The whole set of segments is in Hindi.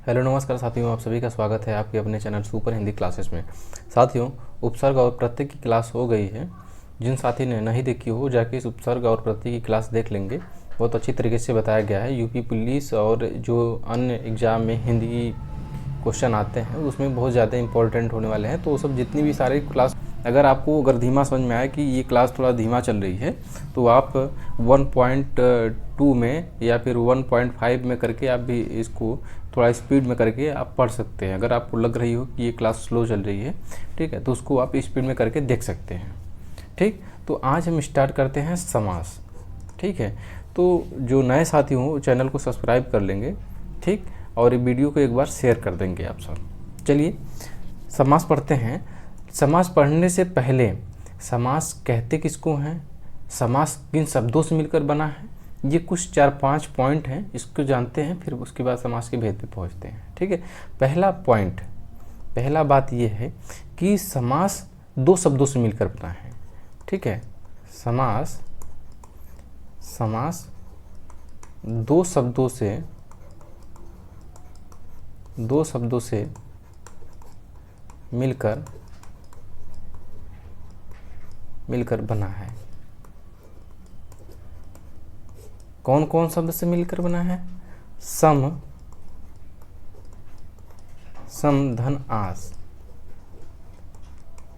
हेलो नमस्कार साथियों, आप सभी का स्वागत है आपके अपने चैनल सुपर हिंदी क्लासेस में। साथियों, उपसर्ग और प्रत्यय की क्लास हो गई है। जिन साथी ने नहीं देखी हो जाके इस उपसर्ग और प्रत्यय की क्लास देख लेंगे। बहुत अच्छी तरीके से बताया गया है। यूपी पुलिस और जो अन्य एग्ज़ाम में हिंदी क्वेश्चन आते हैं उसमें बहुत ज़्यादा इंपॉर्टेंट होने वाले हैं। तो वो सब जितनी भी सारी क्लास, अगर धीमा समझ में आए कि ये क्लास थोड़ा धीमा चल रही है तो आप 1.2 में या फिर 1.5 में करके आप भी इसको थोड़ा स्पीड में करके आप पढ़ सकते हैं। अगर आपको लग रही हो कि ये क्लास स्लो चल रही है, ठीक है, तो उसको आप स्पीड में करके देख सकते हैं। ठीक, तो आज हम स्टार्ट करते हैं समास। ठीक है, तो जो नए साथी हों चैनल को सब्सक्राइब कर लेंगे, ठीक, और ये वीडियो को एक बार शेयर कर देंगे आप सब। चलिए समास पढ़ते हैं। समास पढ़ने से पहले समास कहते किसको हैं, समास किन शब्दों से मिलकर बना है, ये कुछ 4-5 पॉइंट हैं, इसको जानते हैं, फिर उसके बाद समास के भेद पे पहुंचते हैं। ठीक है, पहला बात ये है कि समास दो शब्दों से मिलकर बना है। ठीक है, समास दो शब्दों से मिलकर बना है। कौन कौन शब्द से मिलकर बना है? सम धन आस।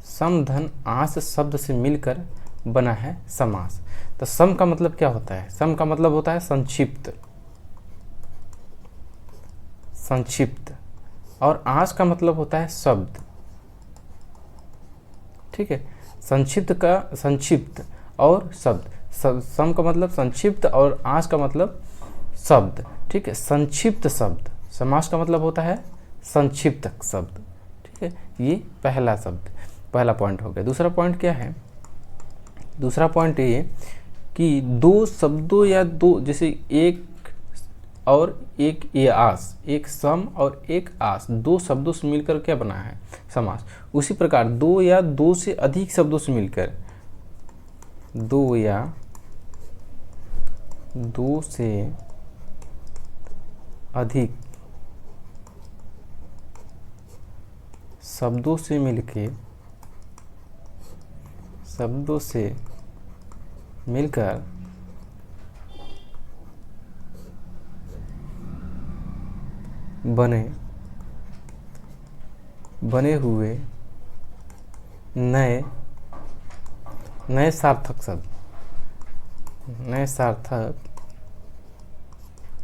सम धन आस शब्द से मिलकर बना है समास। तो सम का मतलब क्या होता है? सम का मतलब होता है संक्षिप्त, और आस का मतलब होता है शब्द। ठीक है, संक्षिप्त और शब्द। सम का मतलब संक्षिप्त और आस का मतलब शब्द। ठीक है, संक्षिप्त शब्द। समास का मतलब होता है संक्षिप्त शब्द। ठीक है, ये पहला पॉइंट हो गया। दूसरा पॉइंट क्या है? दूसरा पॉइंट ये कि दो शब्दों या दो, जैसे एक और एक ये आस, एक सम और एक आस, दो शब्दों से मिलकर क्या बना है? समास। उसी प्रकार दो या दो से अधिक शब्दों से मिलकर, दो या दो से अधिक शब्दों से मिलकर बने हुए नए सार्थक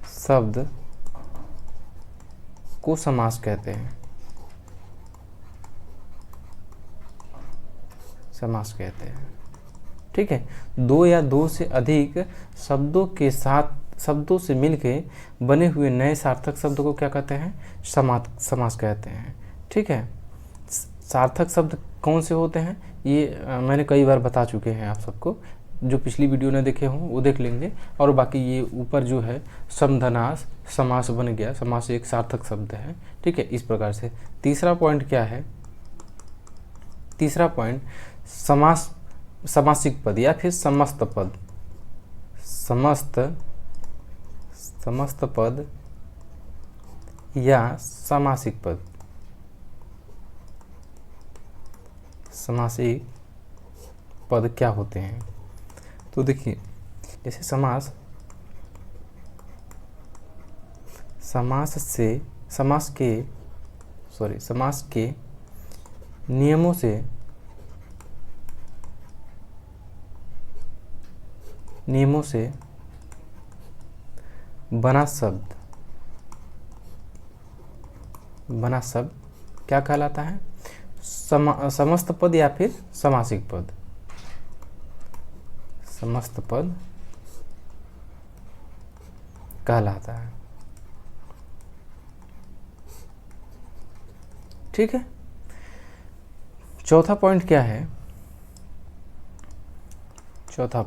शब्द को समास कहते हैं। ठीक है, दो या दो से अधिक शब्दों से मिलके बने हुए नए सार्थक शब्द को क्या कहते हैं? समास कहते हैं। ठीक है, सार्थक शब्द कौन से होते हैं ये मैंने कई बार बता चुके हैं आप सबको। जो पिछली वीडियो ने देखे हों वो देख लेंगे। और बाकी ये ऊपर जो है समधनास समास बन गया। समास एक सार्थक शब्द है। ठीक है, इस प्रकार से। तीसरा पॉइंट क्या है? तीसरा पॉइंट समासिक पद या फिर समस्त पद। समस्त पद या समासिक पद। समासिक पद क्या होते हैं? तो देखिए, जैसे समास के नियमों से बना शब्द क्या कहलाता है? समस्त पद या फिर समासिक पद। समस्त पद कहलाता है। ठीक है, चौथा पॉइंट क्या है? चौथा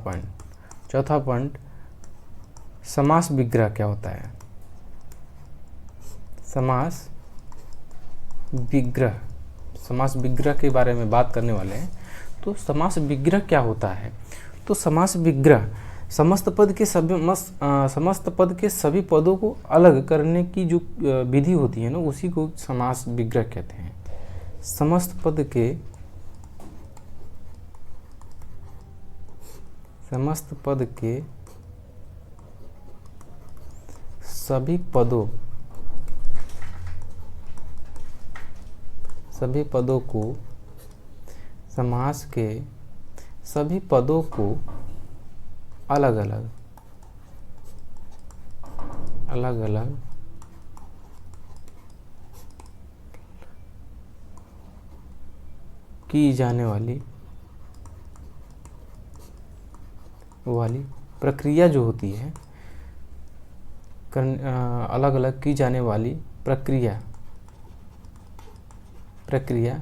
पॉइंट समास विग्रह क्या होता है? समास विग्रह के बारे में बात करने वाले हैं। तो समास विग्रह क्या होता है? तो समास विग्रह समस्त पद के सभी पदों को अलग करने की जो विधि होती है ना, उसी को समास विग्रह कहते हैं। समस्त पद के सभी पदों को समास के सभी पदों को अलग अलग की जाने वाली प्रक्रिया जो होती है, अलग अलग की जाने वाली प्रक्रिया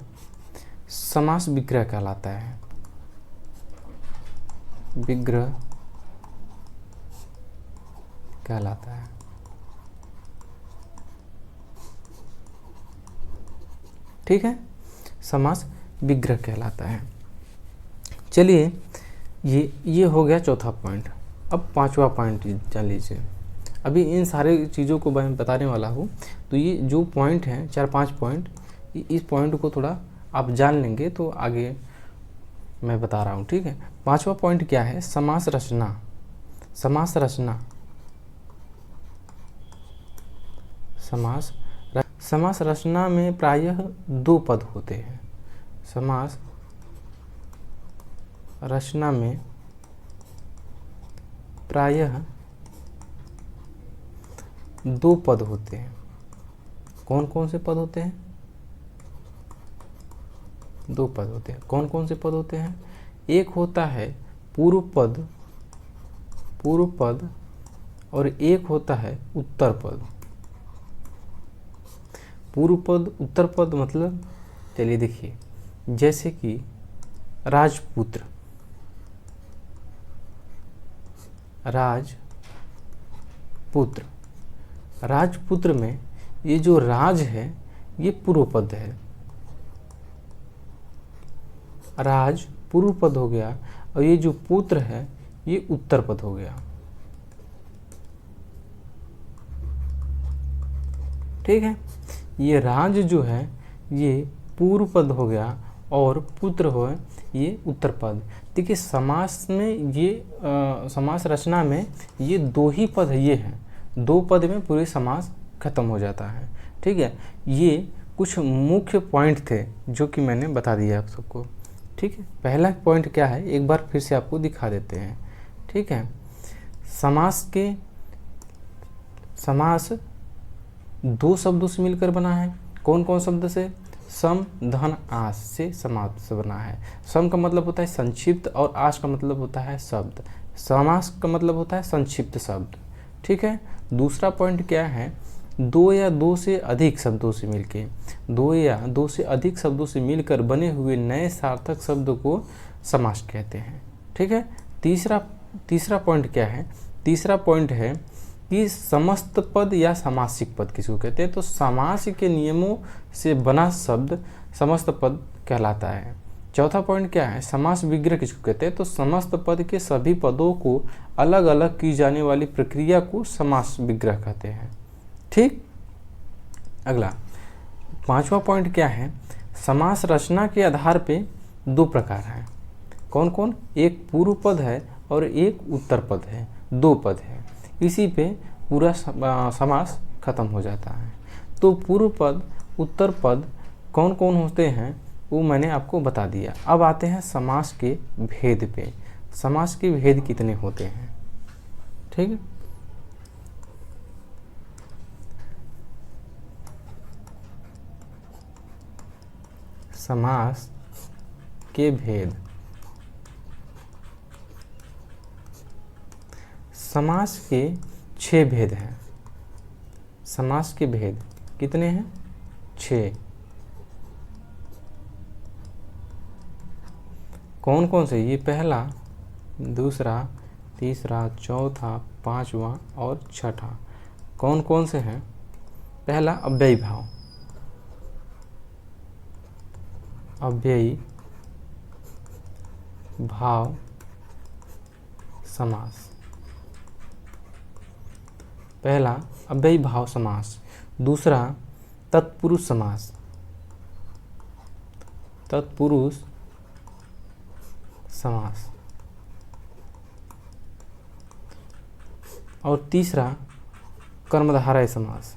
समास विग्रह कहलाता है। विग्रह कहलाता है। ठीक है, समास विग्रह कहलाता है। चलिए, ये हो गया चौथा पॉइंट। अब पांचवा पॉइंट जान लीजिए। अभी इन सारे चीज़ों को मैं बताने वाला हूँ, तो ये जो पॉइंट हैं 4-5 पॉइंट, इस पॉइंट को थोड़ा आप जान लेंगे तो आगे मैं बता रहा हूँ। ठीक है, पांचवा पॉइंट क्या है? समास रचना। समास रचना में प्रायः 2 पद होते हैं। समास रचना में प्रायः 2 पद होते हैं। कौन कौन से पद होते हैं? 2 पद होते हैं। कौन कौन से पद होते हैं? एक होता है पूर्व पद और एक होता है उत्तर पद। पूर्व पद उत्तर पद मतलब, चलिए देखिए, जैसे कि राजपुत्र में ये जो राज है ये पूर्व पद है। राज पूर्व पद हो गया और ये जो पुत्र है ये उत्तर पद हो गया। ठीक है, ये राज जो है ये पूर्व पद हो गया और पुत्र हो ये उत्तर पद। देखिए, समास में ये समास रचना में ये 2 ही पद ये हैं। 2 पद में पूरी समास खत्म हो जाता है। ठीक है, ये कुछ मुख्य पॉइंट थे जो कि मैंने बता दिया आप सबको। ठीक है, पहला पॉइंट क्या है एक बार फिर से आपको दिखा देते हैं। ठीक है, समास 2 शब्दों से मिलकर बना है। कौन कौन शब्द से? सम, धन, आस से समास बना है। सम का मतलब होता है संक्षिप्त और आस का मतलब होता है शब्द। समास का मतलब होता है संक्षिप्त शब्द। ठीक है, दूसरा पॉइंट क्या है? 2 या 2 से अधिक शब्दों से मिलके 2 या 2 से अधिक शब्दों से मिलकर बने हुए नए सार्थक शब्द को समास कहते हैं। ठीक है, तीसरा पॉइंट क्या है? तीसरा पॉइंट है कि समस्त पद या समासिक पद किसको कहते हैं? तो समास के नियमों से बना शब्द समस्त पद कहलाता है। चौथा पॉइंट क्या है? समास विग्रह किसको कहते हैं? तो समस्त पद के सभी पदों को अलग अलग की जाने वाली प्रक्रिया को समास विग्रह कहते हैं। ठीक, अगला 5वां पॉइंट क्या है? समास रचना के आधार पे 2 प्रकार हैं। कौन कौन? एक पूर्व पद है और एक उत्तर पद है। 2 पद है, इसी पे पूरा समास खत्म हो जाता है। तो पूर्व पद उत्तर पद कौन कौन होते हैं वो मैंने आपको बता दिया। अब आते हैं समास के भेद पे। समास के भेद कितने होते हैं? ठीक है, समास के भेद। समास के 6 भेद हैं। समास के भेद कितने हैं? 6। कौन कौन से? ये पहला, दूसरा, तीसरा, चौथा, 5वां और 6ठा। कौन कौन से हैं? पहला अव्ययी भाव। अव्ययी भाव समास। पहला अव्ययी भाव समास, दूसरा तत्पुरुष समास, तत्पुरुष समास, और तीसरा कर्मधारय समास,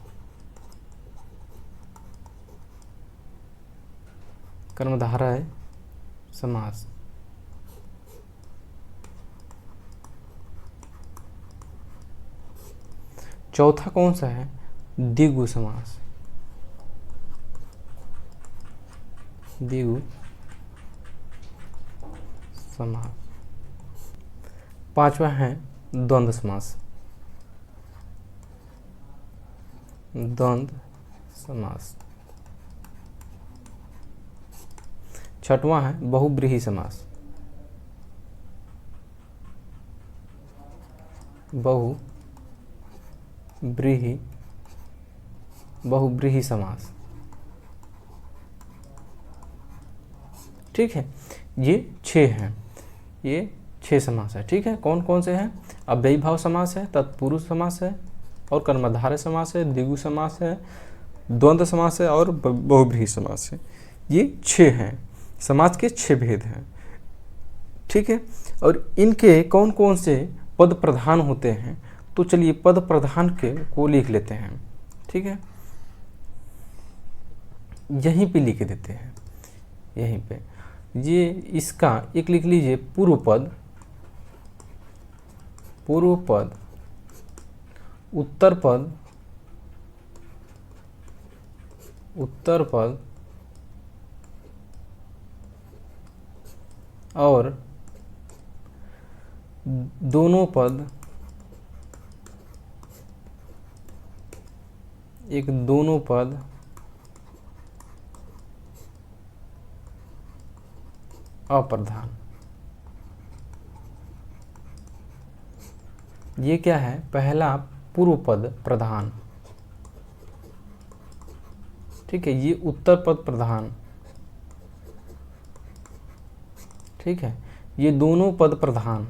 कर्मधारय समास। चौथा कौन सा है? द्विगु समास, द्विगु समास। पांचवा है द्वंद्व समास, द्वंद्व समास। छठवां है बहुव्रीहि समास, बहुव्रीहि समास। ठीक है, ये 6 हैं, ये 6 समास है। ठीक है, कौन कौन से हैं? अव्ययी भाव समास है, तत्पुरुष समास है, और कर्मधारय समास है, द्विगु समास है, द्वंद्व समास है, और बहुव्रीहि समास है। ये 6 हैं, समास के 6 भेद हैं। ठीक है, और इनके कौन कौन से पद प्रधान होते हैं? तो चलिए पद प्रधान के को लिख लेते हैं। ठीक है, यहीं पे लिख देते हैं, यहीं पे। ये इसका एक लिख लीजिए, पूर्व पद, उत्तर पद और दोनों पद, एक दोनों पद अप्रधान। ये क्या है? पहला पूर्व पद प्रधान, ठीक है, ये उत्तर पद प्रधान, ठीक है, ये दोनों पद प्रधान,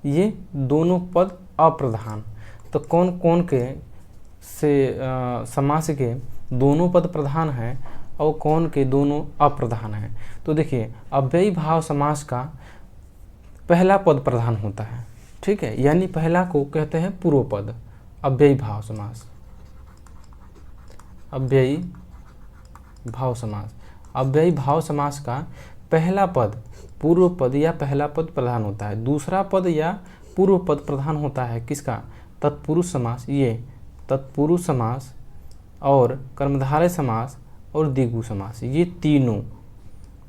ये दोनों पद अप्रधान। तो कौन कौन के से समास के दोनों पद प्रधान हैं और कौन के दोनों अप्रधान हैं? तो देखिए, अव्ययी भाव समास का पहला पद प्रधान होता है। ठीक है, यानी पहला को कहते हैं पूर्व पद, अव्ययी भाव समास, अव्ययी भाव समास। अव्ययी भाव समास का पहला पद पूर्व पद या पहला पद प्रधान होता है, दूसरा पद या पूर्व पद प्रधान होता है किसका? तत्पुरुष समास। ये तत्पुरुष समास और कर्मधारय समास और द्विगु समास, ये तीनों,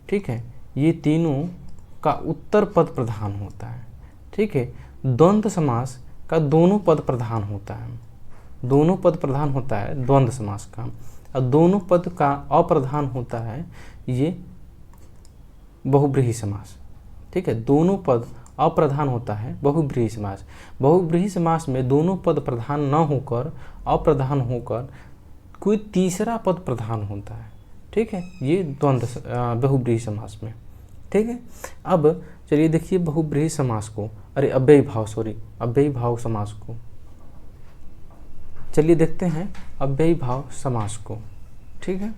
ठीक है, ये तीनों का उत्तर पद प्रधान होता है। ठीक है, द्वंद्व समास का दोनों पद प्रधान होता है, दोनों पद प्रधान होता है द्वंद्व समास का, और दोनों पद का अप्रधान होता है ये बहुव्रीहि समास। ठीक है, दोनों पद अप्रधान होता है बहुव्रीहि समास। बहुव्रीहि समास में दोनों पद प्रधान न होकर, अप्रधान होकर कोई तीसरा पद प्रधान होता है। ठीक है, ये द्वंद्व बहुव्रीहि समास में। ठीक है, अब चलिए देखिए बहुव्रीहि समास को, अरे अव्ययी भाव समास को, चलिए देखते हैं अव्ययी भाव समास को। ठीक है,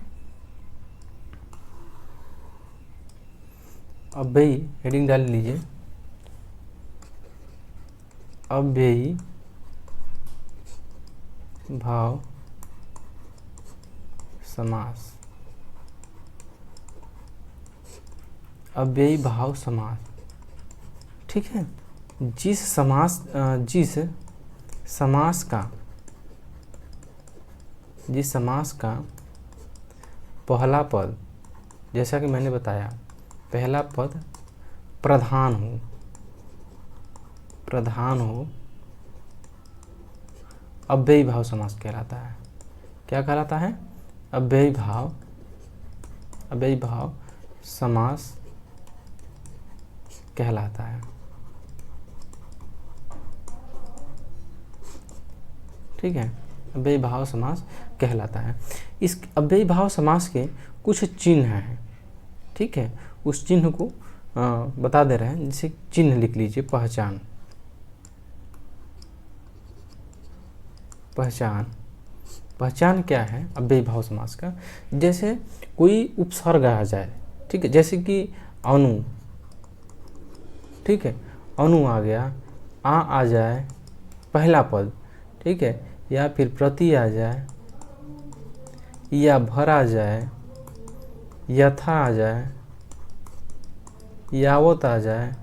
अव्ययी हेडिंग डाल लीजिए, अव्ययी भाव समास, अव्ययी भाव समास। ठीक है, जिस समास का पहला पद, जैसा कि मैंने बताया, पहला पद प्रधान हो, अव्ययी भाव समास कहलाता है। क्या कहलाता है? अव्ययी भाव समास कहलाता है। ठीक है, अव्ययी भाव समास कहलाता है। इस अव्ययी भाव समास के कुछ चिन्ह हैं। ठीक है, उस चिन्ह को बता दे रहे हैं, जैसे चिन्ह लिख लीजिए, पहचान। पहचान। पहचान क्या है अव्ययी भाव समास का? जैसे कोई उपसर्ग आ जाए, ठीक है, जैसे कि अनु, ठीक है, अनु आ गया, आ जाए पहला पद, ठीक है, या फिर प्रति आ जाए, या भर आ जाए, यथा आ जाए, यावत आ जाए,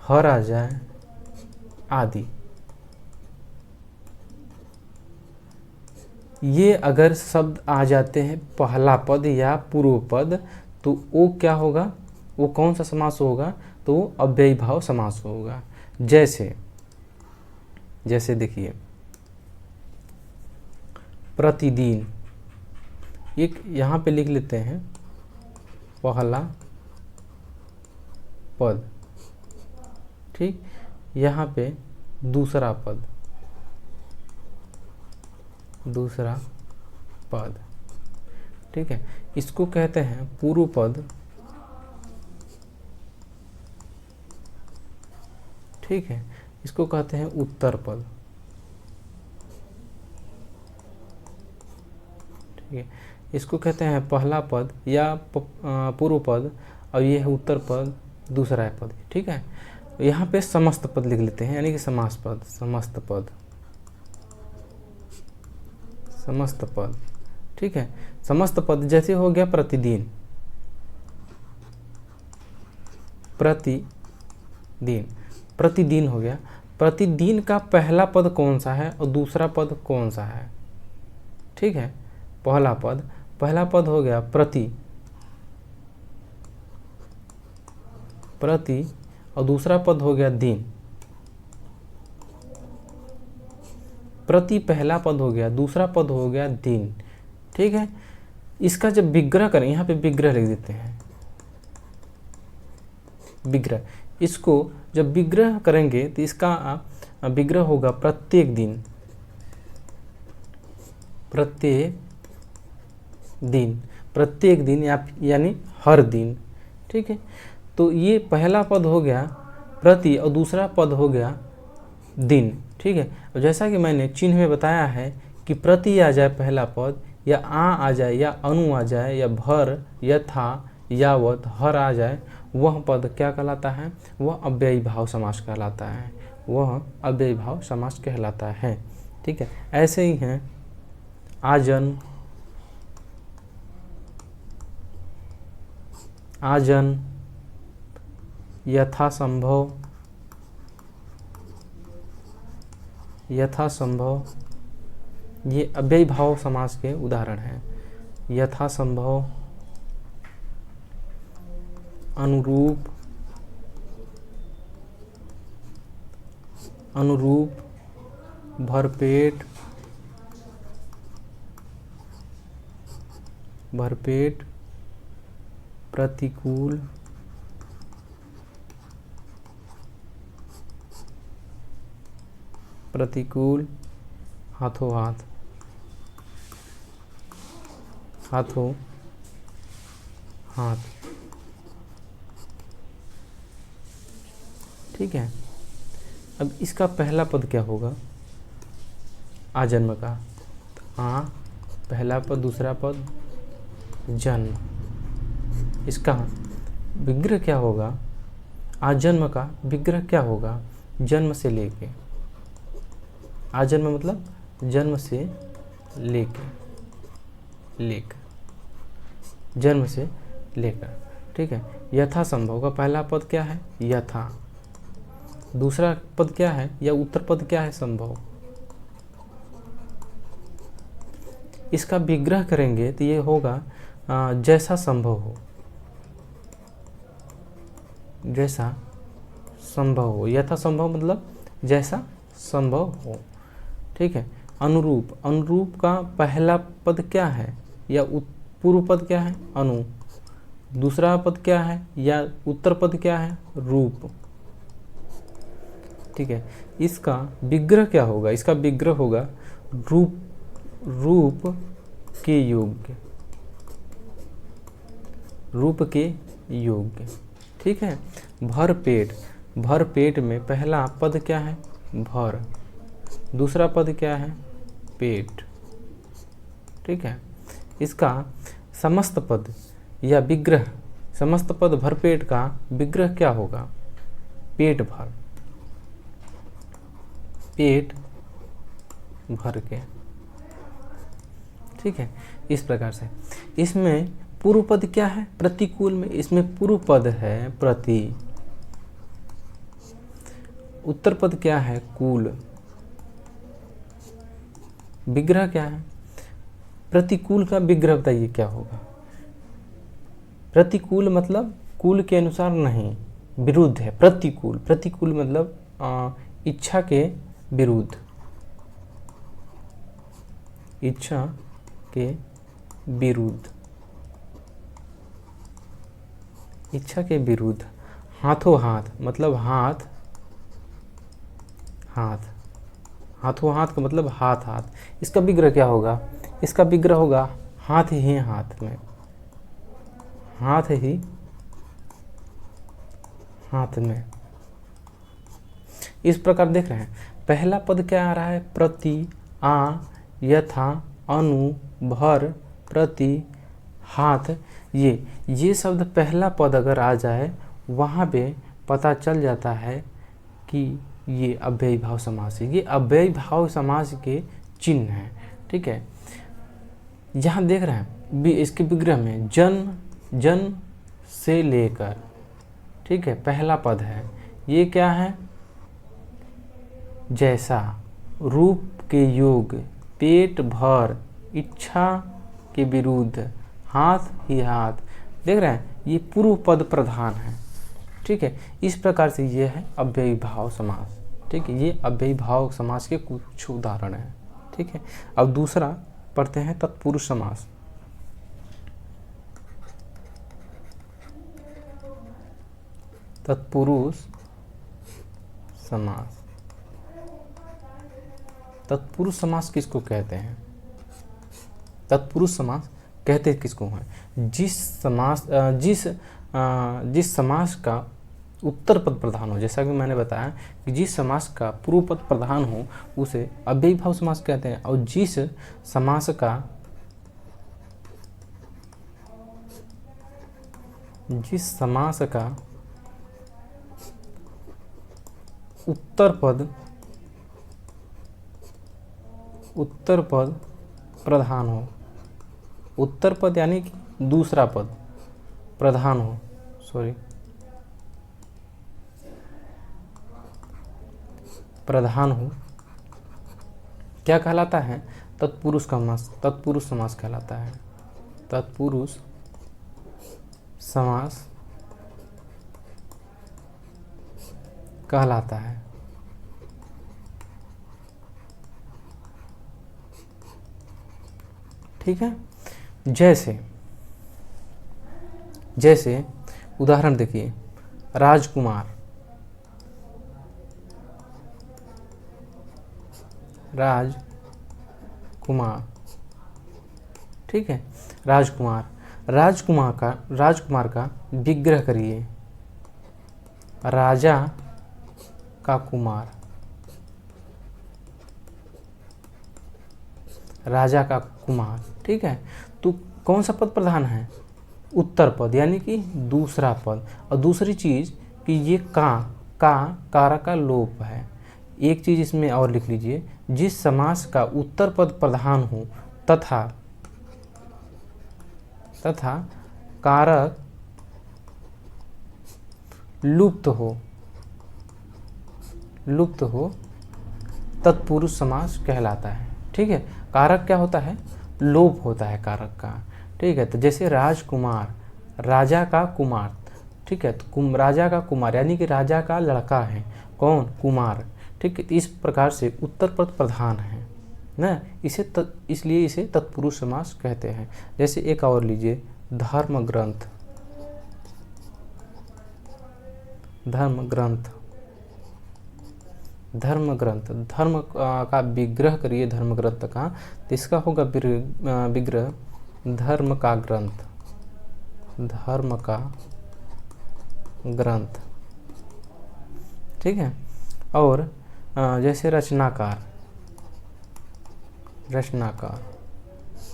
हर आ जाए आदि। ये अगर शब्द आ जाते हैं पहला पद या पूर्व पद, तो वो क्या होगा, वो कौन सा समास होगा? तो वो अव्ययी भाव समास होगा। जैसे देखिए प्रतिदिन, एक यहाँ पे लिख लेते हैं पहला पद, ठीक, यहाँ पे दूसरा पद, ठीक है, इसको कहते हैं पूर्व पद, ठीक है, इसको कहते हैं उत्तर पद, ठीक है, इसको कहते हैं पहला पद या पूर्व पद, और ये है उत्तर पद, दूसरा है पद, ठीक है। यहाँ पे समस्त पद लिख लेते हैं, यानी कि समास पद, समस्त पद, ठीक है। समस्त पद जैसे हो गया प्रतिदिन, प्रतिदिन हो गया। प्रतिदिन का पहला पद कौन सा है और दूसरा पद कौन सा है? ठीक है, पहला पद हो गया प्रति, और दूसरा पद हो गया दिन। प्रति पहला पद हो गया, दूसरा पद हो गया दिन, ठीक है। इसका जब विग्रह करें, यहाँ पे विग्रह लिख देते हैं, विग्रह, इसको जब विग्रह करेंगे तो इसका विग्रह होगा प्रत्येक दिन, यानी हर दिन, ठीक है। तो ये पहला पद हो गया प्रति और दूसरा पद हो गया दिन, ठीक है। और जैसा कि मैंने चिन्ह में बताया है कि प्रति आ जाए पहला पद, या आ जाए, या अनु आ जाए, या भर, यथा, यावत, हर आ जाए, वह पद क्या कहलाता है? वह अव्ययी भाव समास कहलाता है, वह अव्ययी भाव समास कहलाता है, ठीक है। ऐसे ही हैं आजन, यथासंभव, ये अव्ययी भाव समास के उदाहरण हैं। यथासंभव, अनुरूप, भरपेट, प्रतिकूल, हाथों हाथ, ठीक है। अब इसका पहला पद क्या होगा? आजन्म का, आ पहला पद, दूसरा पद जन्म। इसका विग्रह क्या होगा? आजन्म का विग्रह क्या होगा? जन्म से लेके, आजन्म मतलब जन्म से जन्म से लेकर, ठीक है। यथासंभव का पहला पद क्या है? यथा। दूसरा पद क्या है, या उत्तर पद क्या है? संभव। इसका विग्रह करेंगे तो ये होगा जैसा संभव हो, यथा संभव मतलब जैसा संभव हो, ठीक है। अनुरूप का पहला पद क्या है, या पूर्व पद क्या है? अनु। दूसरा पद क्या है, या उत्तर पद क्या है? रूप, ठीक है। इसका विग्रह क्या होगा? इसका विग्रह होगा रूप के योग्य, ठीक है। भरपेट में पहला पद क्या है? भर। दूसरा पद क्या है? पेट। ठीक है, इसका समस्त पद या विग्रह, समस्त पद भरपेट का विग्रह क्या होगा? पेट भर, पेट भर के। ठीक है, इस प्रकार से। इसमें पूर्व पद क्या है? प्रतिकूल में इसमें पूर्व पद है प्रति। उत्तर पद क्या है? कूल। विग्रह क्या है? प्रतिकूल का विग्रह बताइए क्या होगा? प्रतिकूल मतलब कुल के अनुसार नहीं, विरुद्ध है। प्रतिकूल, प्रतिकूल मतलब इच्छा के विरुद्ध, इच्छा के विरुद्ध, इच्छा के विरुद्ध। हाथों हाथ मतलब हाथ, हाथ, हाथों हाथ का मतलब हाथ हाथ। इसका विग्रह क्या होगा? इसका विग्रह होगा हाथ ही हाथ में, हाथ ही हाथ में। इस प्रकार देख रहे हैं, पहला पद क्या आ रहा है? प्रति, आ, यथा, अनु, भर, प्रति, हाथ। ये शब्द पहला पद अगर आ जाए वहाँ पे पता चल जाता है कि ये अव्ययी भाव समास है। ये अव्ययी भाव समास के चिन्ह हैं। ठीक है, यहाँ देख रहे हैं इसके विग्रह में जन, जन से लेकर। ठीक है, पहला पद है। ये क्या है? जैसा, रूप के योग, पेट भर, इच्छा के विरुद्ध, हाथ ही हाथ। देख रहे हैं, ये पूर्व पद प्रधान है। ठीक है, इस प्रकार से ये है अव्ययी भाव समास। ठीक है, ये अव्ययी भाव समास के कुछ उदाहरण हैं। ठीक है, अब दूसरा पढ़ते हैं तत्पुरुष समास। तत्पुरुष समास। तत्पुरुष समास किसको कहते हैं? तत्पुरुष समास कहते किसको हैं? जिस समास का उत्तर पद प्रधान हो। जैसा कि मैंने बताया कि जिस समास का पूर्व पद प्रधान हो उसे अव्ययी भाव समास कहते हैं, और जिस समास का उत्तर पद प्रधान हो, उत्तर पद यानी कि दूसरा पद प्रधान हो, प्रधान हो, क्या कहलाता है? तत्पुरुष समास, तत्पुरुष समास कहलाता है। तत्पुरुष समास कहलाता है। ठीक है, जैसे उदाहरण देखिए, राजकुमार, राजकुमार। ठीक है, राजकुमार का विग्रह करिए, राजा का कुमार, राजा का कुमार। ठीक है, तो कौन सा पद प्रधान है? उत्तर पद यानी कि दूसरा पद। और दूसरी चीज कि ये कारक का लोप है। एक चीज इसमें और लिख लीजिए, जिस समास का उत्तर पद प्रधान हो तथा कारक लुप्त हो तत्पुरुष समास कहलाता है। ठीक है, कारक क्या होता है? लोप होता है कारक का। ठीक है, तो जैसे राजकुमार, राजा का कुमार। ठीक है, तो राजा का कुमार यानी कि राजा का लड़का है। कौन? कुमार। ठीक है, इस प्रकार से उत्तर पद प्रधान है ना, इसलिए इसे तत्पुरुष समास कहते हैं। जैसे एक और लीजिए, धर्म ग्रंथ। धर्म धर्म का विग्रह करिए, धर्म ग्रंथ का, तो इसका होगा विग्रह धर्म का ग्रंथ, धर्म का ग्रंथ। ठीक है, और जैसे रचनाकार, रचनाकार,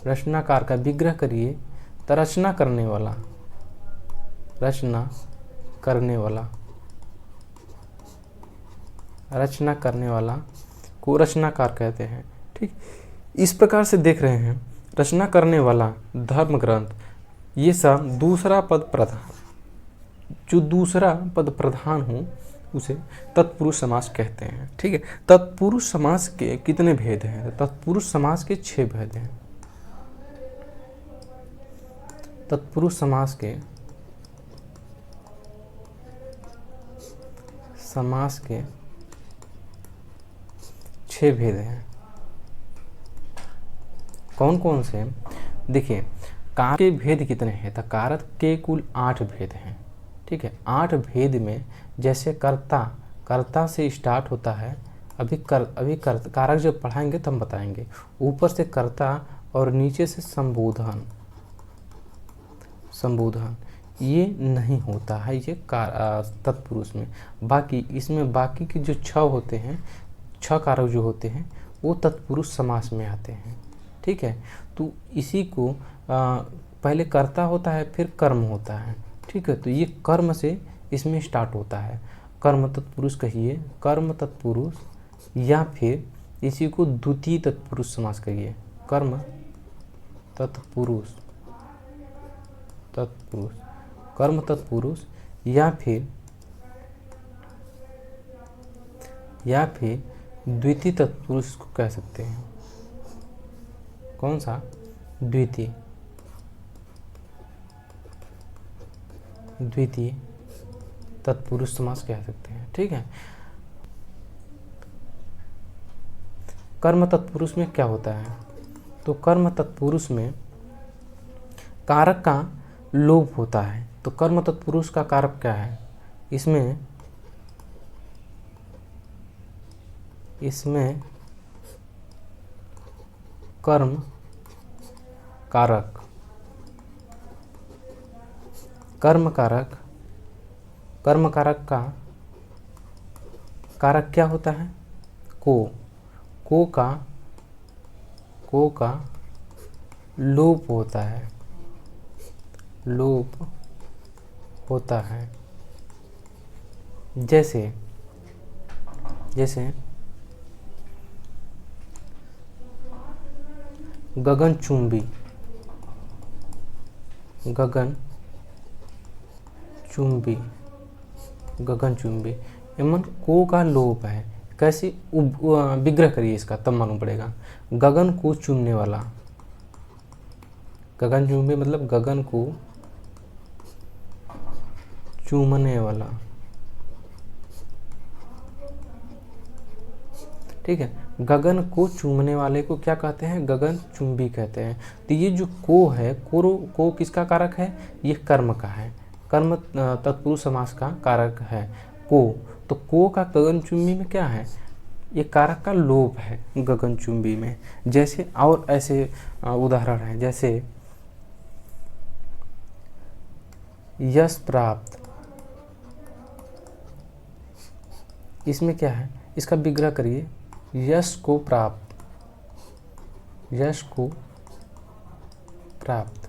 रचनाकार का विग्रह करिए तो रचना करने वाला, रचना करने वाला, रचना करने वाला को रचनाकार कहते हैं। ठीक, इस प्रकार से देख रहे हैं रचना करने वाला, धर्म ग्रंथ, ये सब दूसरा पद प्रधान, जो दूसरा पद प्रधान हो उसे तत्पुरुष समास कहते हैं। ठीक है, तत्पुरुष समास के कितने भेद हैं? तत्पुरुष समास के 6 भेद हैं। तत्पुरुष समास के 6 भेद हैं। कौन कौन से? देखिए, कारक के भेद कितने हैं? तो कारक के कुल 8 भेद हैं। ठीक है, 8 भेद में जैसे कर्ता, कर्ता से स्टार्ट होता है। अभी कारक जब पढ़ाएंगे तब बताएंगे। ऊपर से कर्ता और नीचे से संबोधन, संबोधन ये नहीं होता है ये तत्पुरुष में। बाकी इसमें बाकी के जो 6 होते हैं, 6 कारक जो होते हैं वो तत्पुरुष समास में आते हैं। ठीक है, तो इसी को पहले कर्ता होता है, फिर कर्म होता है। ठीक है, तो ये कर्म से इसमें स्टार्ट होता है। कर्म तत्पुरुष कहिए, कर्म तत्पुरुष, या फिर इसी को द्वितीय तत्पुरुष समास कहिए, कर्म तत्पुरुष, तत्पुरुष, कर्म तत्पुरुष, या फिर द्वितीय तत्पुरुष को कह सकते हैं। कौन सा? द्वितीय, द्वितीय तत्पुरुष समास कह सकते हैं। ठीक है, कर्म तत्पुरुष में क्या होता है? तो कर्म तत्पुरुष में कारक का लोप होता है। तो कर्म तत्पुरुष का कारक क्या है? इसमें कर्म कारक, कर्म कारक, कर्म कारक का कारक क्या होता है? को का लोप होता है, लोप होता है। जैसे गगनचुंबी, गगनचुंबी, गगनचुंबी, एमन को का लोप है। कैसे? विग्रह करिए इसका तब मालूम पड़ेगा। गगन को चूमने वाला, गगनचुंबी मतलब गगन को चूमने वाला। ठीक है, गगन को चूमने वाले को क्या कहते हैं? गगन चुंबी कहते हैं। तो ये जो को है, को किसका कारक है? ये कर्म का है, कर्म तत्पुरुष समास का कारक है को। तो को का गगनचुंबी में क्या है? ये कारक का लोप है गगनचुंबी में। जैसे और ऐसे उदाहरण है, जैसे यश प्राप्त, इसमें क्या है? इसका विग्रह करिए, यश को प्राप्त, यश को प्राप्त।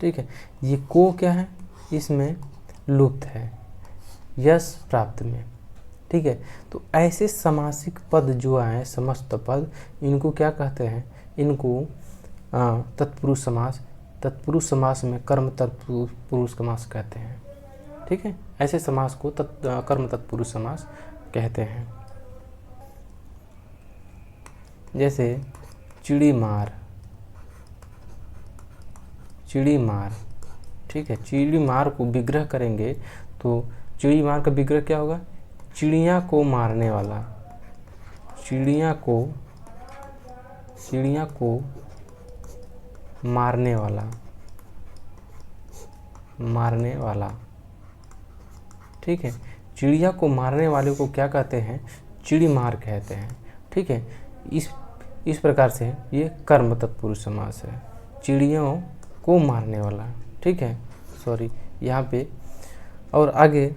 ठीक है, ये को क्या है? इसमें लुप्त है यश प्राप्त में। ठीक है, तो ऐसे समासिक पद जो आए, समस्त पद, इनको क्या कहते हैं? इनको तत्पुरुष समास, तत्पुरुष समास में कर्म तत्पुरुष समास कहते हैं। ठीक है, ऐसे समास को कर्म तत्पुरुष समास कहते हैं। जैसे चिड़ी मार, चिड़ी मार। ठीक है, चिड़ी मार को विग्रह करेंगे तो चिड़ी मार का विग्रह क्या होगा? चिड़िया को मारने वाला, चिड़िया को मारने वाला, मारने वाला। ठीक है, चिड़िया को मारने वाले को क्या कहते हैं? चिड़ी मार कहते हैं। ठीक है, इस प्रकार से ये कर्म तत्पुरुष समास है, चिड़ियों को मारने वाला। ठीक है, सॉरी यहाँ पे। और आगे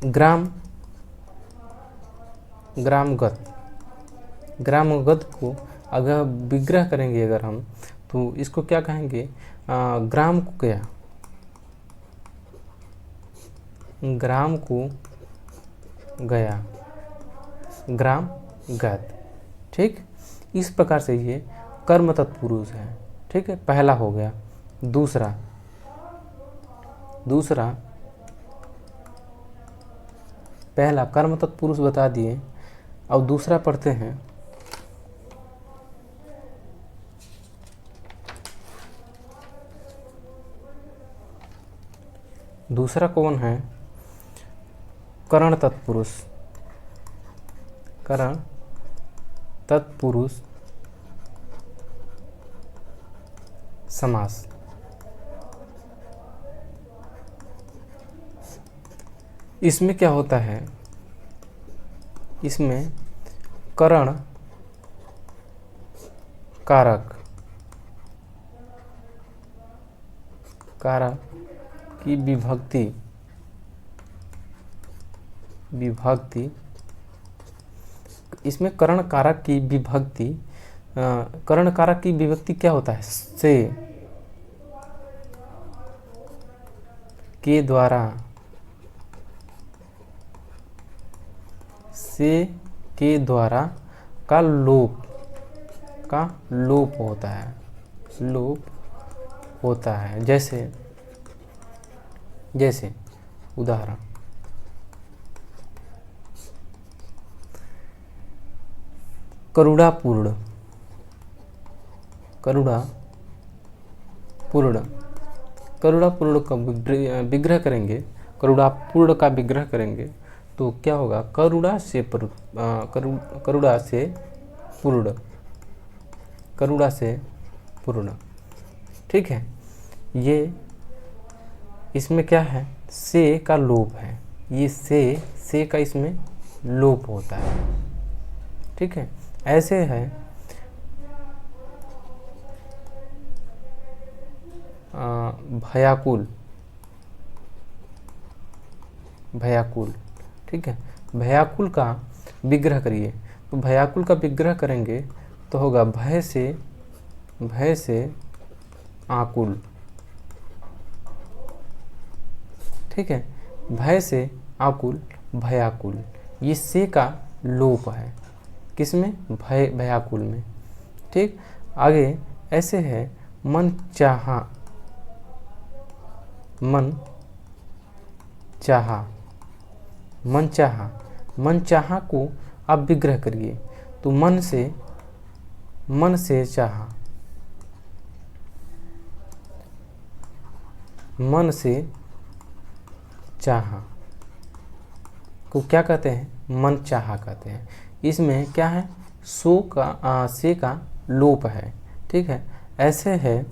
ग्राम ग्रामगत। ग्रामगत को अगर विग्रह करेंगे अगर हम, तो इसको क्या कहेंगे, ग्राम को क्या, ग्राम को गया, ग्राम गत। ठीक, इस प्रकार से ये कर्म तत्पुरुष है। ठीक है, पहला हो गया। दूसरा पहला कर्म तत्पुरुष बता दिए। अब दूसरा पढ़ते हैं। दूसरा कौन है, करण तत्पुरुष। करण तत्पुरुष समास। इसमें क्या होता है, इसमें करण कारक की विभक्ति इसमें करण कारक की विभक्ति, करण कारक की विभक्ति क्या होता है, से के द्वारा, से के द्वारा का लोप होता है, लोप होता है। जैसे उदाहरण, करुणापूर्ण। करुणापूर्ण का विग्रह करेंगे, करुणापूर्ण का विग्रह करेंगे तो क्या होगा, करुणा से पूर्ण। ठीक है, ये इसमें क्या है, से का लोप है, ये से का इसमें लोप होता है। ठीक है, ऐसे है भयाकुल। ठीक है, भयाकुल का विग्रह करिए, तो भयाकुल का विग्रह करेंगे तो होगा भय से आकुल। ठीक है, भय से आकुल, भयाकुल। ये से का लोप है, किसमें, भयाकुल में। ठीक, आगे ऐसे है मन चाहा को आप विग्रह करिए तो मन से चाहा को क्या कहते हैं, मन चाहा कहते हैं। इसमें क्या है, से का लोप है। ठीक है, ऐसे है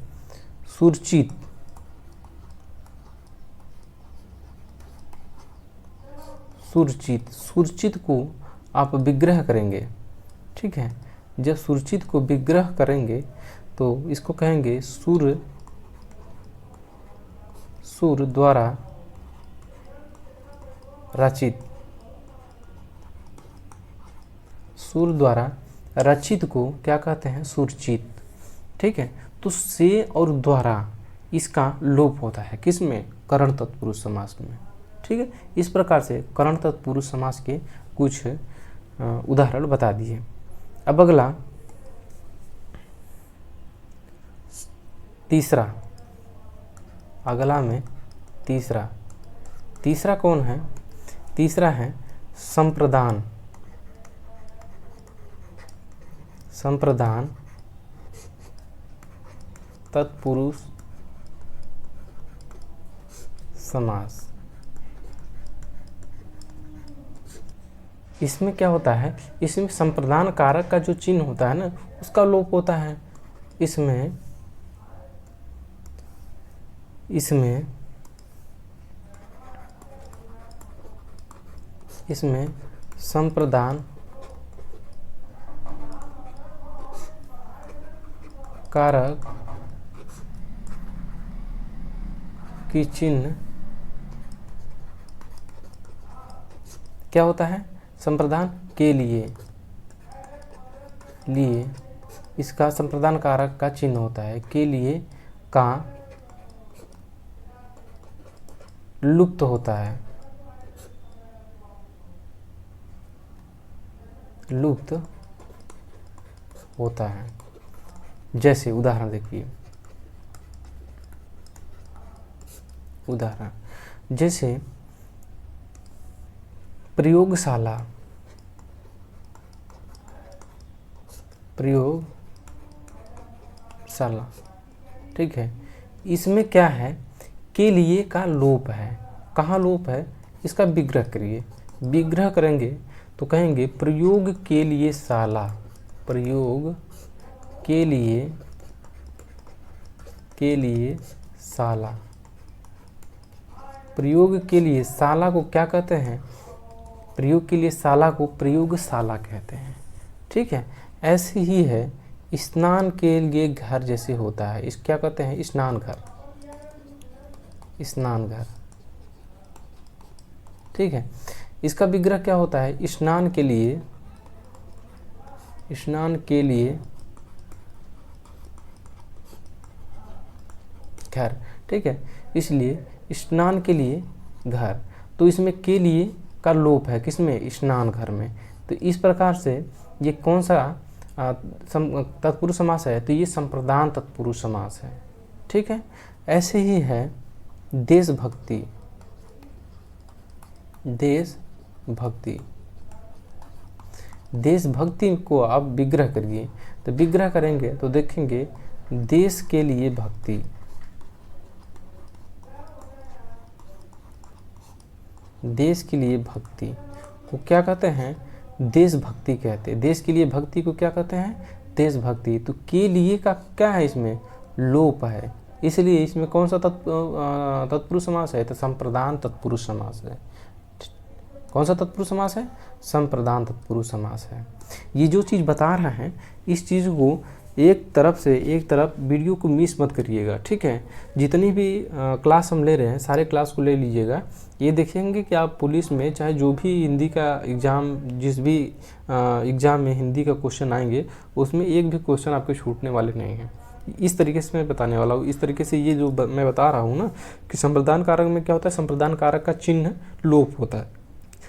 सुरचित को आप विग्रह करेंगे। ठीक है, जब सुरचित को विग्रह करेंगे तो इसको कहेंगे सुर द्वारा रचित। सुर द्वारा रचित को क्या कहते हैं, सुरचित। ठीक है, तो से और द्वारा इसका लोप होता है, किसमें, करण तत्पुरुष समास में। ठीक है, इस प्रकार से करण तत्पुरुष समास के कुछ उदाहरण बता दिए। अब अगला तीसरा कौन है, तीसरा है संप्रदान तत्पुरुष समास। इसमें क्या होता है, इसमें संप्रदान कारक का जो चिन्ह होता है ना, उसका लोप होता है। इसमें संप्रदान कारक की चिन्ह क्या होता है, संप्रदान के लिए इसका संप्रदान कारक का चिन्ह होता है, के लिए का लुप्त होता है, लुप्त होता है। जैसे उदाहरण देखिए, उदाहरण जैसे प्रयोगशाला, प्रयोगशाला, ठीक है। इसमें क्या है, के लिए का लोप है। कहाँ लोप है, इसका विग्रह करिए, विग्रह करेंगे तो कहेंगे प्रयोग के लिए शाला, प्रयोग के लिए शाला। प्रयोग के लिए शाला को क्या कहते हैं, प्रयोग के लिए शाला को प्रयोगशाला कहते हैं, ठीक है। ऐसे ही है स्नान के लिए घर जैसे होता है, इस क्या कहते हैं, स्नान घर, स्नान घर, ठीक है। इसका विग्रह क्या होता है, स्नान के लिए, स्नान के लिए घर, ठीक है। इसलिए स्नान के लिए घर, तो इसमें के लिए का लोप है, किसमें, स्नान घर में। तो इस प्रकार से ये कौन सा तत्पुरुष समास है, तो ये संप्रदान तत्पुरुष समास है, ठीक है। ऐसे ही है देशभक्ति, देशभक्ति, देशभक्ति को आप विग्रह करिए, तो विग्रह करेंगे तो देखेंगे देश के लिए भक्ति, देश के लिए भक्ति को क्या कहते हैं, देशभक्ति कहते हैं। देश के लिए भक्ति को क्या कहते हैं, देशभक्ति। तो के लिए का क्या है, इसमें लोप है, इसलिए इसमें कौन सा तत्पुरुष समास है, तो संप्रदान तत्पुरुष समास है। कौन सा तत्पुरुष समास है, संप्रदान तत्पुरुष समास है। ये जो चीज़ बता रहा है, इस चीज़ को एक तरफ वीडियो को मिस मत करिएगा, ठीक है। जितनी भी क्लास हम ले रहे हैं, सारे क्लास को ले लीजिएगा। ये देखेंगे कि आप पुलिस में चाहे जो भी हिंदी का एग्ज़ाम, जिस भी एग्ज़ाम में हिंदी का क्वेश्चन आएंगे, उसमें एक भी क्वेश्चन आपके छूटने वाले नहीं हैं। इस तरीके से मैं बताने वाला हूँ। इस तरीके से ये जो मैं बता रहा हूँ ना, कि संप्रदान कारक में क्या होता है, संप्रदान कारक का चिन्ह लोप होता है।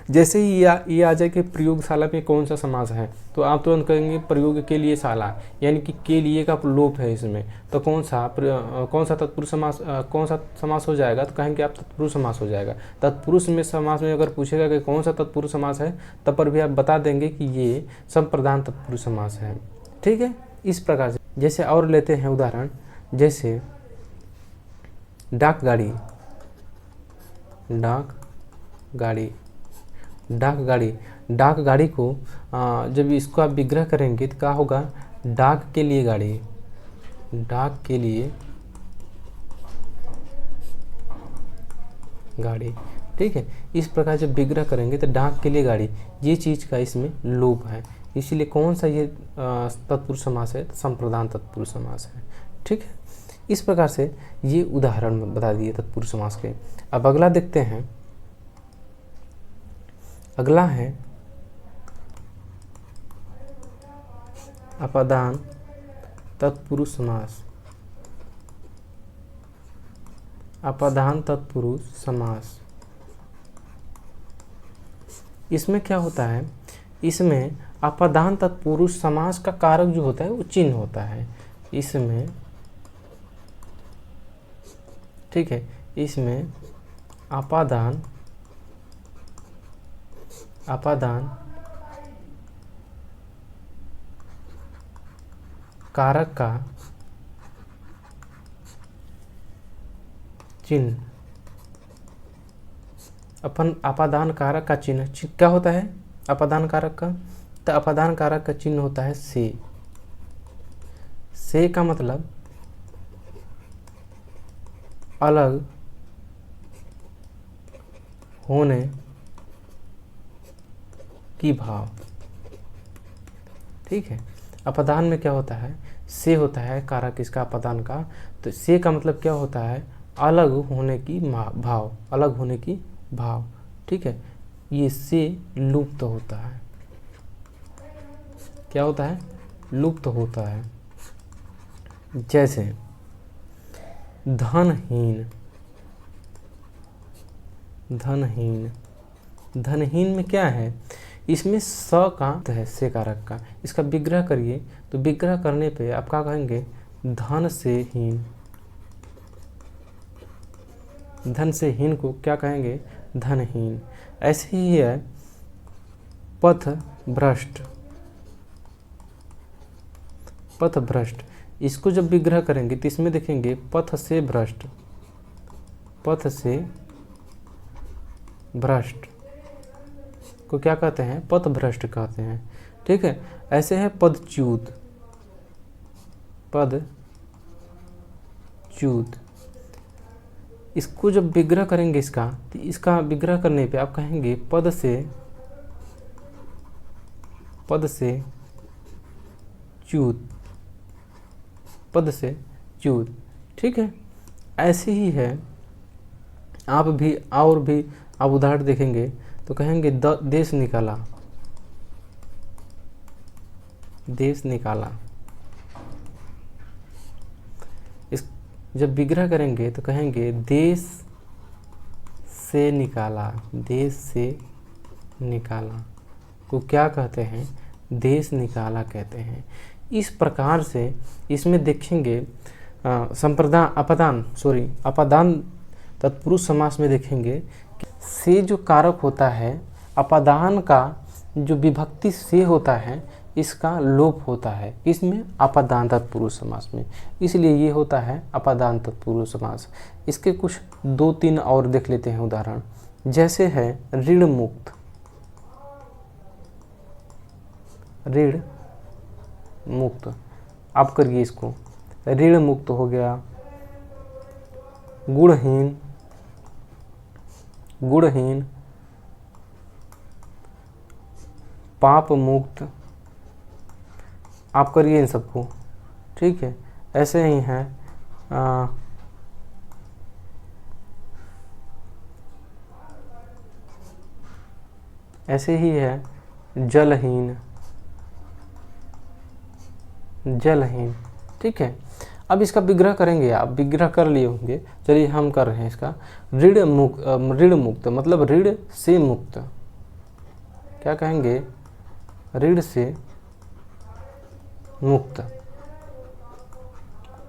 जैसे ही ये आ जाए कि प्रयोगशाला में कौन सा समास है, तो आप तुरंत कहेंगे प्रयोग के लिए शाला, यानी कि के लिए का लोप है इसमें। तो कौन सा तत्पुरुष समास, कौन सा समास हो जाएगा, तो कहेंगे आप तत्पुरुष समास हो जाएगा। तत्पुरुष में समास में अगर पूछेगा कि कौन सा तत्पुरुष समास है, तब पर भी आप बता देंगे कि ये संप्रदान तत्पुरुष समास है, ठीक है। इस प्रकार से जैसे और लेते हैं उदाहरण, जैसे डाकगाड़ी, डाकगाड़ी को जब इसको आप विग्रह करेंगे तो क्या होगा, डाक के लिए गाड़ी, डाक के लिए गाड़ी, ठीक है। इस प्रकार जब विग्रह करेंगे तो डाक के लिए गाड़ी, ये चीज़ का इसमें लोप है, इसीलिए कौन सा ये तत्पुरुष समास है, तो संप्रदान तत्पुरुष समास है, ठीक है। इस प्रकार से ये उदाहरण बता दिए तत्पुरुष समास के। अब अगला देखते हैं, अगला है अपादान तत्पुरुष समास, अपादान तत्पुरुष समास। इसमें क्या होता है, इसमें अपादान तत्पुरुष समास का कारक जो होता है वो चिन्ह होता है इसमें, ठीक है। इसमें अपादान कारक का चिन्ह, अपादान कारक का चिन्ह क्या होता है, अपादान कारक का, तो अपादान कारक का चिन्ह होता है से का मतलब अलग होने की भाव, ठीक है। अपादान में क्या होता है, से होता है कारक इसका अपादान का, तो से का मतलब क्या होता है, अलग होने की भाव, अलग होने की भाव, ठीक है। ये से लुप्त होता है, क्या होता है, लुप्त होता है। जैसे धनहीन, धनहीन, धनहीन में क्या है, इसमें स का है, से कारक का, इसका विग्रह करिए तो विग्रह करने पे आप क्या कहेंगे, धन से हीन, धन से हीन को क्या कहेंगे, धनहीन। ऐसे ही है पथ भ्रष्ट, पथ भ्रष्ट, इसको जब विग्रह करेंगे तो इसमें देखेंगे पथ से भ्रष्ट, पथ से भ्रष्ट को क्या कहते हैं, पथ भ्रष्ट कहते हैं। ठीक है। ऐसे है पदच्युत, पदच्युत, इसको जब विग्रह करेंगे इसका, तो इसका विग्रह करने पे आप कहेंगे पद से, पद से च्युत, पद से च्युत। ठीक है। ऐसे ही है, आप भी और भी आप उदाहरण देखेंगे तो कहेंगे देश निकाला, देश निकाला। इस जब विग्रह करेंगे तो कहेंगे देश से निकाला, देश से निकाला को क्या कहते हैं, देश निकाला कहते हैं। इस प्रकार से इसमें देखेंगे अपादान तत्पुरुष समास में देखेंगे कि से जो कारक होता है, अपादान का जो विभक्ति से होता है, इसका लोप होता है इसमें अपादान तत्पुरुष समास में, इसलिए ये होता है अपादान तत्पुरुष समास। इसके कुछ 2-3 और देख लेते हैं उदाहरण। जैसे है ऋण मुक्त, ऋण मुक्त, आप करिए इसको, ऋण मुक्त हो गया। गुणहीन, गुणहीन, पाप मुक्त, आप करिए इन सबको। ठीक है। ऐसे ही है ऐसे ही है जलहीन, जलहीन। ठीक है। अब इसका विग्रह करेंगे, आप विग्रह कर लिए होंगे, चलिए हम कर रहे हैं इसका। ऋण मुक्त, ऋण मुक्त मतलब ऋण से मुक्त, क्या कहेंगे, ऋण से मुक्त,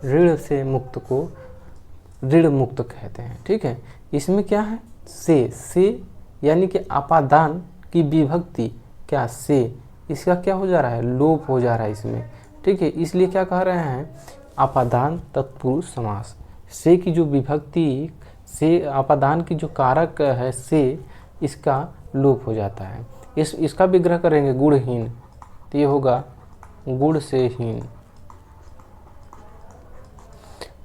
ऋण से मुक्त को ऋण मुक्त कहते हैं। ठीक है। इसमें क्या है, से यानी कि अपादान की विभक्ति क्या, से, इसका क्या हो जा रहा है, लोप हो जा रहा है इसमें। ठीक है। इसलिए क्या कह रहे हैं, अपादान तत्पुरुष समास। से की जो विभक्ति, से अपादान की जो कारक है से, इसका लोप हो जाता है। इसका विग्रह करेंगे गुणहीन, तो ये होगा गुण से हीन।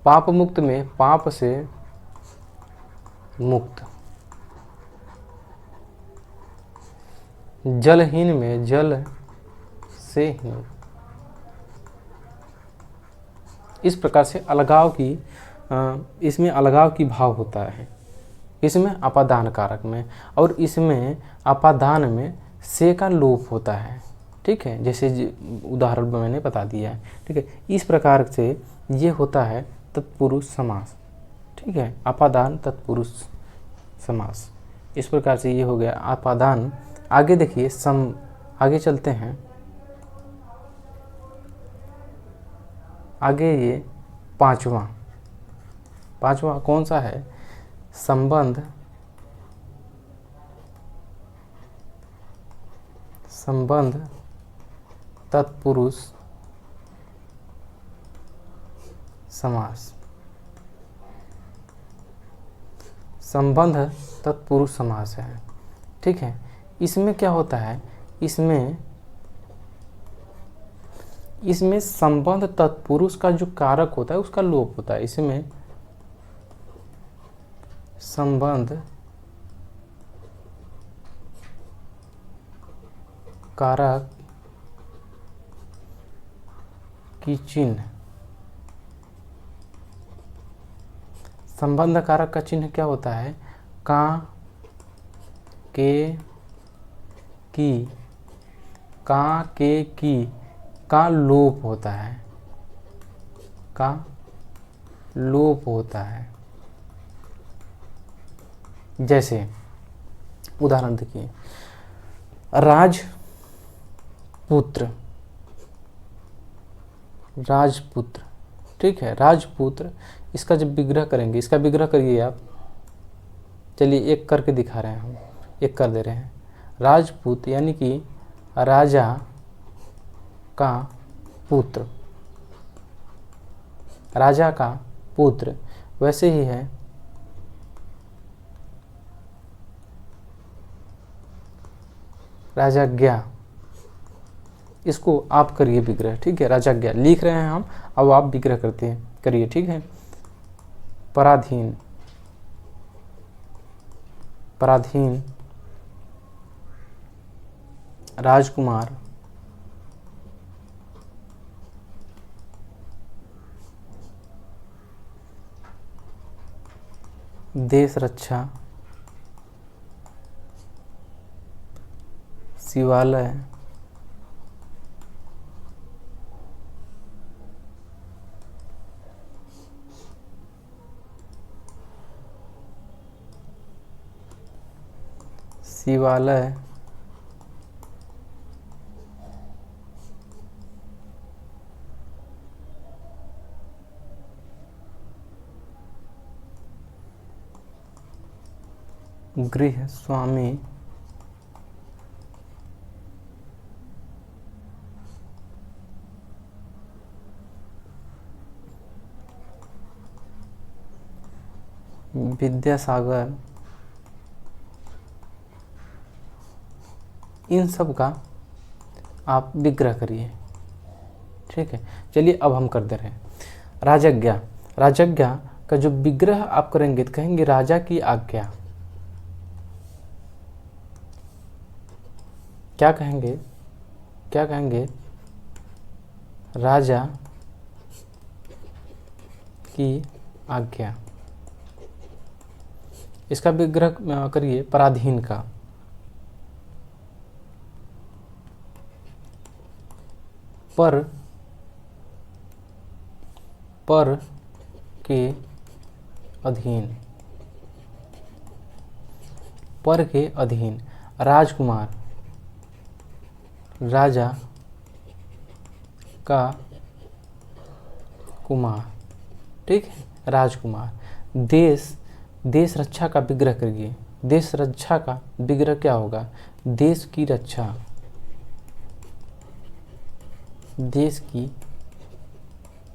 पाप मुक्त में पाप से मुक्त, जलहीन में जल से हीन। इस प्रकार से अलगाव की, इसमें अलगाव की भाव होता है, इसमें अपादान कारक में, और इसमें अपादान में से का लोप होता है। ठीक है। जैसे उदाहरण मैंने बता दिया है। ठीक है। इस प्रकार से ये होता है तत्पुरुष समास। ठीक है। अपादान तत्पुरुष समास, इस प्रकार से ये हो गया अपादान। आगे देखिए, आगे चलते हैं। आगे ये पांचवा कौन सा है, संबंध, संबंध तत्पुरुष समास, संबंध तत्पुरुष समास है। ठीक है। इसमें क्या होता है, इसमें संबंध तत्पुरुष का जो कारक होता है उसका लोप होता है। इसमें संबंध कारक की चिन्ह, संबंध कारक का चिन्ह क्या होता है, का, के, की, का, के, की, का लोप होता है, का लोप होता है। जैसे उदाहरण देखिए, राजपुत्र, राजपुत्र, ठीक है, राजपुत्र, इसका जब विग्रह करेंगे, इसका विग्रह करिए आप। चलिए एक करके दिखा रहे हैं हम, एक कर दे रहे हैं। राजपूत यानी कि राजा का पुत्र, राजा का पुत्र। वैसे ही है राजाज्ञा, इसको आप करिए विग्रह, ठीक है। राजाज्ञा लिख रहे हैं हम, अब आप विग्रह करते हैं, करिए, ठीक है। पराधीन, पराधीन राजकुमार, देश रक्षा शिवालय, शिवालय गृह स्वामी विद्यासागर, इन सब का आप विग्रह करिए, ठीक है। चलिए अब हम कर दे रहे हैं राजाज्ञा। राजाज्ञा का जो विग्रह आप करेंगे तो कहेंगे राजा की आज्ञा। क्या कहेंगे, क्या कहेंगे? राजा की आज्ञा। इसका विग्रह करिए पराधीन का। पर के अधीन, पर के अधीन। राजकुमार, राजा का कुमार, ठीक है, राजकुमार। देश, देश रक्षा का विग्रह करिए। देश रक्षा का विग्रह क्या होगा? देश की रक्षा, देश की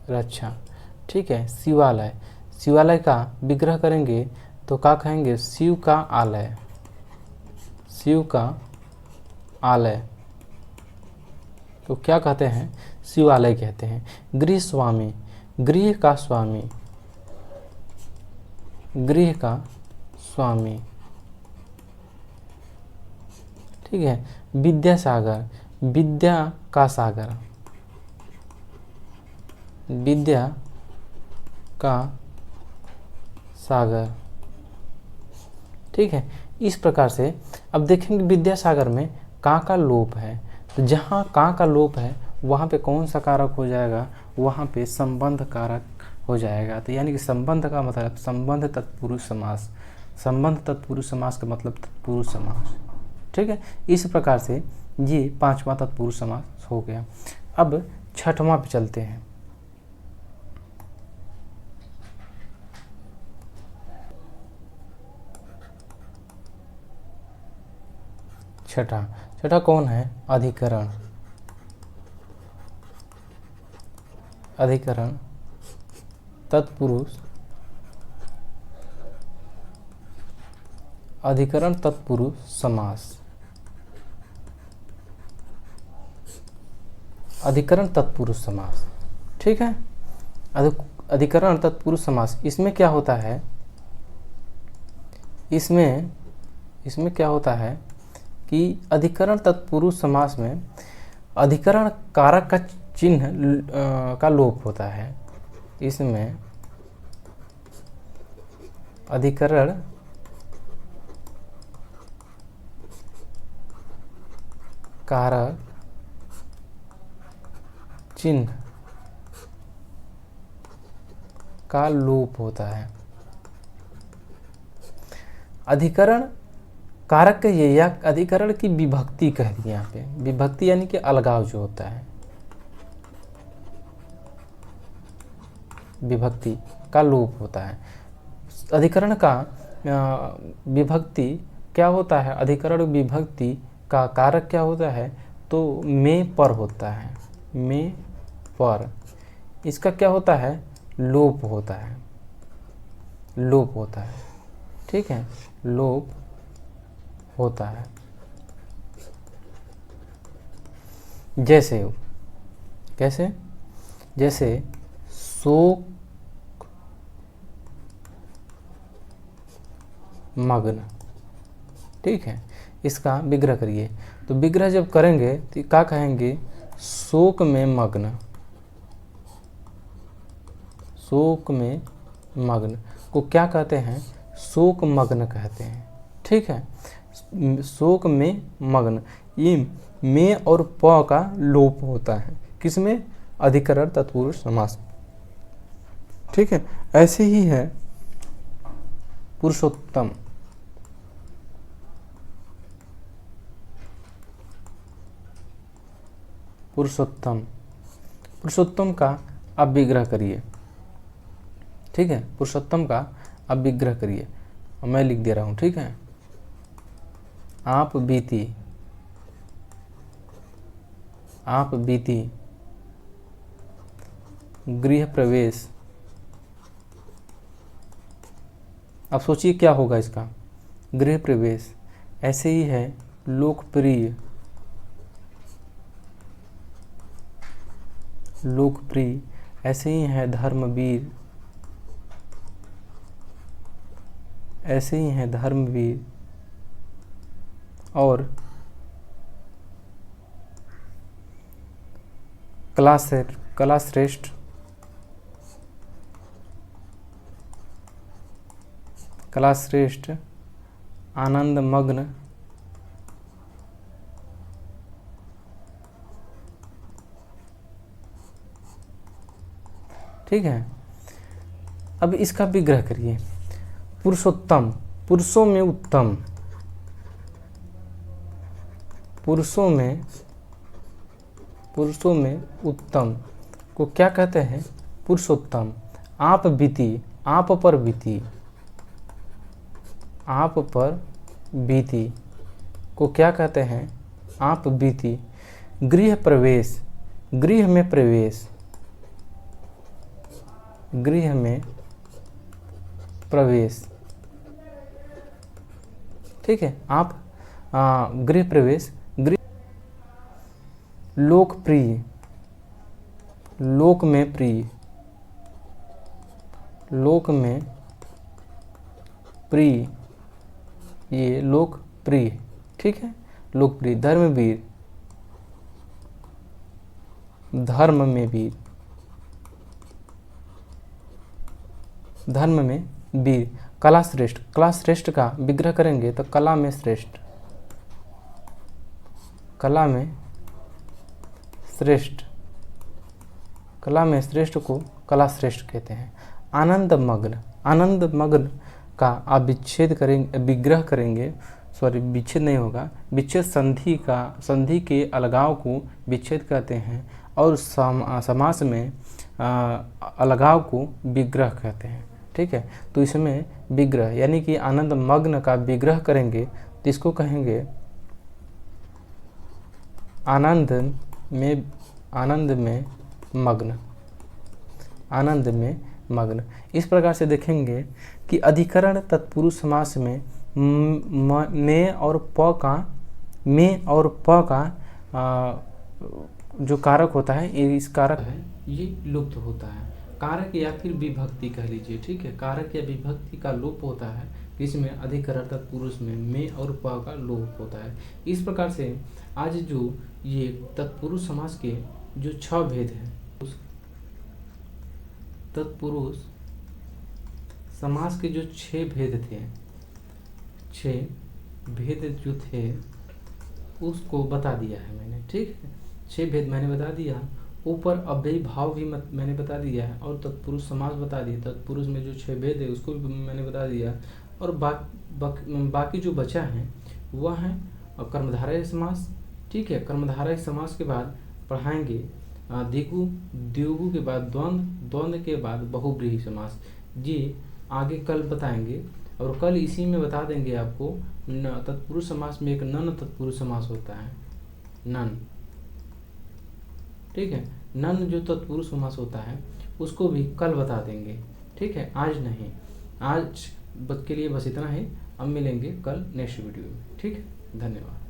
रक्षा, ठीक है। शिवालय, शिवालय का विग्रह करेंगे तो क्या कहेंगे? शिव का आलय, शिव का आलय, तो क्या कहते हैं? शिवालय कहते हैं। गृह स्वामी, गृह का स्वामी, गृह का स्वामी, ठीक है। विद्यासागर, विद्या का सागर, विद्या का सागर, ठीक है। इस प्रकार से अब देखेंगे विद्यासागर में का लोप है, तो जहाँ का लोप है वहाँ पे कौन सा कारक हो जाएगा? वहाँ पे संबंध कारक हो जाएगा। तो यानी कि संबंध का मतलब संबंध तत्पुरुष समास, संबंध तत्पुरुष समास का मतलब तत्पुरुष समास, ठीक है। इस प्रकार से ये पांचवा तत्पुरुष समास हो गया। अब छठवां पे चलते हैं। छठा कौन है? अधिकरण, अधिकरण तत्पुरुष, अधिकरण तत्पुरुष समास, अधिकरण तत्पुरुष समास, ठीक है। अधिकरण तत्पुरुष समास, इसमें क्या होता है? इसमें क्या होता है कि अधिकरण तत्पुरुष समास में अधिकरण कारक का चिन्ह का लोप होता है। इसमें अधिकरण कारक चिन्ह का लोप होता है। अधिकरण कारक कहिए या अधिकरण की विभक्ति कह दी यहाँ पे। विभक्ति यानी कि अलगाव जो होता है, विभक्ति का लोप होता है। अधिकरण का विभक्ति क्या होता है? अधिकरण विभक्ति का कारक क्या होता है? तो में पर होता है, में पर। इसका क्या होता है? लोप होता है, लोप होता है। ठीक है, लोप होता है। जैसे कैसे? जैसे शोक मग्न। ठीक है, इसका विग्रह करिए। तो विग्रह जब करेंगे तो क्या कहेंगे? शोक में मग्न, शोक में मग्न को क्या कहते हैं? शोक मग्न कहते हैं। ठीक है, शोक में मग्न, ये में और प का लोप होता है। किसमें? अधिकरण तत्पुरुष समास। ठीक है, ऐसे ही है पुरुषोत्तम। पुरुषोत्तम, पुरुषोत्तम का अब विग्रह करिए। ठीक है, पुरुषोत्तम का अब विग्रह करिए। मैं लिख दे रहा हूँ। ठीक है, आप बीती, आप बीती, गृह प्रवेश। अब सोचिए क्या होगा इसका? गृह प्रवेश। ऐसे ही है लोकप्रिय, लोकप्रिय। ऐसे ही है धर्मवीर, ऐसे ही है धर्मवीर। और कलाश्रेष्ठ, कलाश्रेष्ठ, आनंद मग्न, ठीक है। अब इसका विग्रह करिए। पुरुषोत्तम, पुरुषों में उत्तम, पुरुषों में उत्तम को क्या कहते हैं? पुरुषोत्तम। आप बीती, आप पर बीती, आप पर बीती को क्या कहते हैं? आप बीती। गृह प्रवेश, गृह में प्रवेश, गृह में प्रवेश। ठीक है, आप गृह प्रवेश। गृह लोकप्रिय, लोक में प्रिय, लोक में प्रिय, ये लोकप्रिय। ठीक है, लोकप्रिय। धर्मवीर, धर्म में वीर, धर्म में वीर। कला श्रेष्ठ, कला श्रेष्ठ का विग्रह करेंगे तो कला में श्रेष्ठ, कला में श्रेष्ठ, कला में श्रेष्ठ को कला श्रेष्ठ कहते हैं। आनंद मग्न, आनंद मग्न का आप विच्छेद करेंगे, विग्रह करेंगे, सॉरी विच्छेद नहीं होगा, विच्छेद संधि का, संधि के अलगाव को विच्छेद कहते हैं और समास में अलगाव को विग्रह कहते हैं। ठीक है, तो इसमें विग्रह यानी कि आनंद मग्न का विग्रह करेंगे तो इसको कहेंगे आनंद में, आनंद में मग्न, आनंद में मग्न। इस प्रकार से देखेंगे कि अधिकरण तत्पुरुष समास में में और प का, में और प का जो कारक होता है, इस कारक है ये लुप्त होता है। कारक या फिर विभक्ति कह लीजिए। ठीक है, कारक या विभक्ति का लोप होता है, इसमें अधिकरण तत्पुरुष में और प का लोप होता है। इस प्रकार से आज जो ये तत्पुरुष समास के जो 6 भेद हैं, तत्पुरुष समास के जो 6 भेद थे, 6 भेद जो थे उसको बता दिया है मैंने। ठीक है, 6 भेद मैंने बता दिया, ऊपर अव्ययी भाव भी मैंने बता दिया है, और तत्पुरुष समास बता दिया। तत्पुरुष में जो 6 भेद है उसको भी मैंने बता दिया। और बाकी जो बचा है वह है कर्मधारय समास। ठीक है, कर्मधारय समास के बाद पढ़ाएंगे दिगु, द्विगु के बाद द्वंद्व, द्वंद्व के बाद बहुव्रीहि समास। ये आगे कल बताएंगे। और कल इसी में बता देंगे आपको तत्पुरुष समास में एक नन तत्पुरुष समास होता है, नन। ठीक है, नन जो तत्पुरुष समास होता है उसको भी कल बता देंगे। ठीक है, आज नहीं। आज के लिए बस इतना ही। अब मिलेंगे कल नेक्स्ट वीडियो में। ठीक है, धन्यवाद।